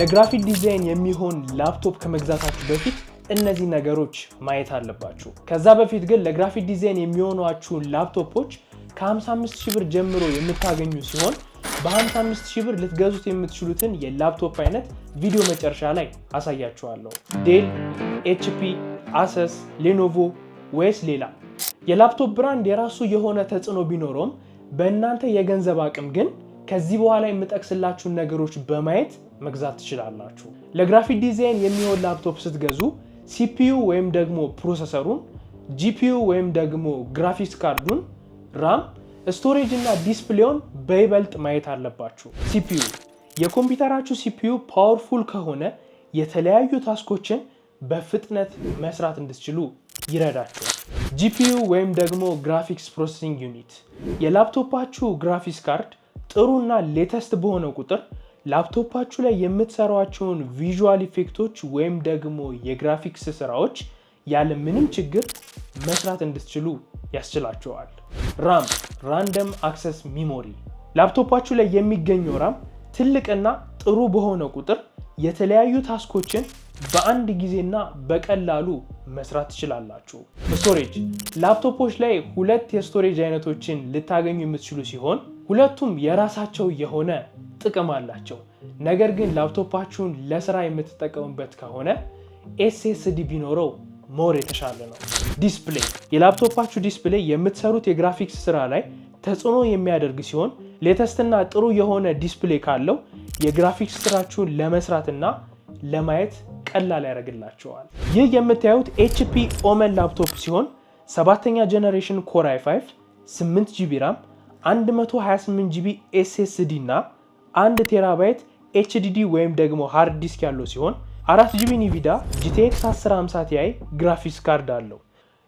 ለግራፊክ ዲዛይን የሚሆን ላፕቶፕ ከመግዛታችሁ በፊት እነዚህ ነገሮች ማየት አለባችሁ። ከዛ በፊት ግን ለግራፊክ ዲዛይን የሚሆኗችሁ ላፕቶፖች ከ55000 ብር ጀምሮ የምታገኙ ሲሆን በ55000 ብር ልትገዙት የምትችሉትን የላፕቶፕ አይነት ቪዲዮ መጨረሻ ላይ አሳያችኋለሁ። ዴል፣ ኤችፒ፣ አሰስ፣ ሌኖቮ ወይስ ሌላ? የላፕቶፕ ብራንድ የራሱ የሆነ ተጽዕኖ ቢኖረውም በእናንተ የገንዘብ አቅም ግን ከዚህ በኋላ የምጠቅስላችሁን ነገሮች በማየት መግዛት ትችላላችሁ። ለግራፊክ ዲዛይን የሚሆን ላፕቶፕ ስትገዙ ሲፒዩ ወይም ደግሞ ፕሮሰሰሩን፣ ጂፒዩ ወይም ደግሞ ግራፊክስ ካርዱን፣ ራም፣ ስቶሬጅ እና ዲስፕሌውን በይበልጥ ማየት አለባችሁ። ሲፒዩ የኮምፒውተራችሁ ሲፒዩ ፓወርፉል ከሆነ የተለያዩ ታስኮችን በፍጥነት መስራት እንድትችሉ ይረዳችኋል። ጂፒዩ ወይም ደግሞ ግራፊክስ ፕሮሰሲንግ ዩኒት የላፕቶፓችሁ ግራፊክስ ካርድ ጥሩና ሌተስት በሆነ ቁጥር ላፕቶፓችሁ ላይ የምትሰሯቸውን ቪዥዋል ኢፌክቶች ወይም ደግሞ የግራፊክስ ስራዎች ያለ ምንም ችግር መስራት እንድትችሉ ያስችላቸዋል። ራም ራንደም አክሰስ ሚሞሪ ላፕቶፓችሁ ላይ የሚገኘው ራም ትልቅና ጥሩ በሆነ ቁጥር የተለያዩ ታስኮችን በአንድ ጊዜና በቀላሉ መስራት ትችላላችሁ። ስቶሬጅ ላፕቶፖች ላይ ሁለት የስቶሬጅ አይነቶችን ልታገኙ የምትችሉ ሲሆን ሁለቱም የራሳቸው የሆነ ጥቅም አላቸው። ነገር ግን ላፕቶፓችሁን ለስራ የምትጠቀሙበት ከሆነ ኤስኤስዲ ቢኖረው ሞር የተሻለ ነው። ዲስፕሌይ የላፕቶፓችሁ ዲስፕሌይ የምትሰሩት የግራፊክስ ስራ ላይ ተጽዕኖ የሚያደርግ ሲሆን ሌተስትና ጥሩ የሆነ ዲስፕሌይ ካለው የግራፊክስ ስራችሁን ለመስራትና ለማየት ቀላል ያደርግላቸዋል። ይህ የምታዩት ኤችፒ ኦመን ላፕቶፕ ሲሆን 7ኛ ጀነሬሽን ኮር i5 8GB ራም 128GB SSD እና 1 ቴራባይት HDD ወይም ደግሞ ሃርድ ዲስክ ያለው ሲሆን 4GB NVIDIA GTX 1050 Ti ግራፊክስ ካርድ አለው።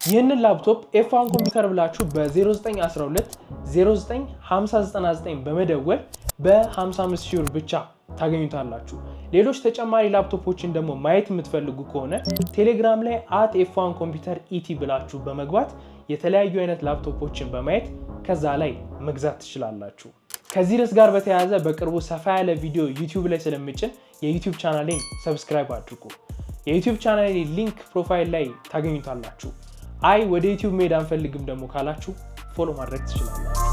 ይህንን ላፕቶፕ F1 ኮምፒውተር ብላችሁ በ0912 095099 በመደወል በ55000 ብር ብቻ ታገኙታላችሁ። ሌሎች ተጨማሪ ላፕቶፖችን ደግሞ ማየት የምትፈልጉ ከሆነ ቴሌግራም ላይ @F1 ኮምፒውተር ኢቲ ብላችሁ በመግባት የተለያዩ አይነት ላፕቶፖችን በማየት ከዛ ላይ መግዛት ትችላላችሁ። ከዚህ ርዕስ ጋር በተያያዘ በቅርቡ ሰፋ ያለ ቪዲዮ ዩቲዩብ ላይ ስለምጭን የዩቲዩብ ቻናሌን ሰብስክራይብ አድርጉ። የዩቲዩብ ቻናሌ ሊንክ ፕሮፋይል ላይ ታገኙታላችሁ። ወደ ዩቲዩብ መሄድ አንፈልግም ደግሞ ካላችሁ ፎሎ ማድረግ ትችላላችሁ።